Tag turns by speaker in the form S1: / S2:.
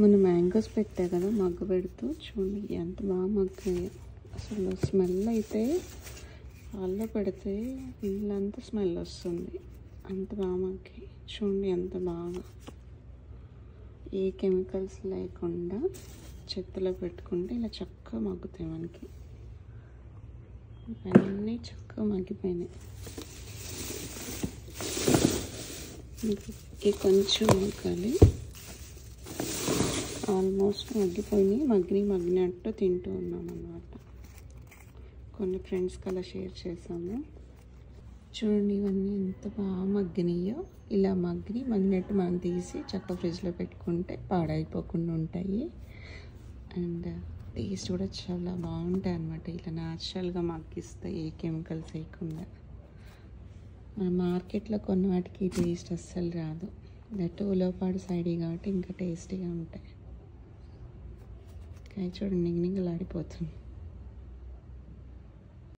S1: మన మ్యాంగోస్ పెట్టా కదా మగ్గ పెడుతూ చూడండి ఎంత బాగా మగ్గాయో. అసలు స్మెల్ అయితే పాల్లో పెడితే ఇల్లంతా స్మెల్ వస్తుంది, అంత బాగా మగ్గాయి. చూడండి ఎంత బాగా, ఏ కెమికల్స్ లేకుండా చెత్తలో పెట్టుకుంటే ఇలా చక్కగా మగ్గుతాయి మనకి. అన్నీ చక్కగా మగ్గిపోయినాయి. ఈ కొంచెం మగ్గాలి. ఆల్మోస్ట్ మగ్గినట్టు తింటూ ఉన్నాం అన్నమాట. కొన్ని ఫ్రెండ్స్కి అలా షేర్ చేసాము. చూడండి ఇవన్నీ ఎంత బాగా మగ్గినాయో. ఇలా మగ్గినట్టు మనం తీసి చక్క ఫ్రిడ్జ్లో పెట్టుకుంటే పాడైపోకుండా ఉంటాయి. అండ్ టేస్ట్ కూడా చాలా బాగుంటాయి అన్నమాట. ఇలా న్యాచురల్గా మగ్గిస్తాయి, ఏ కెమికల్స్ వేయకుండా. మన మార్కెట్లో కొన్న వాటికి టేస్ట్ అస్సలు రాదు. దట్ ఉలవపాడు సైడ్ కాబట్టి ఇంకా టేస్టీగా ఉంటాయి. చూడండి నిగనిగలాడిపోతుంది.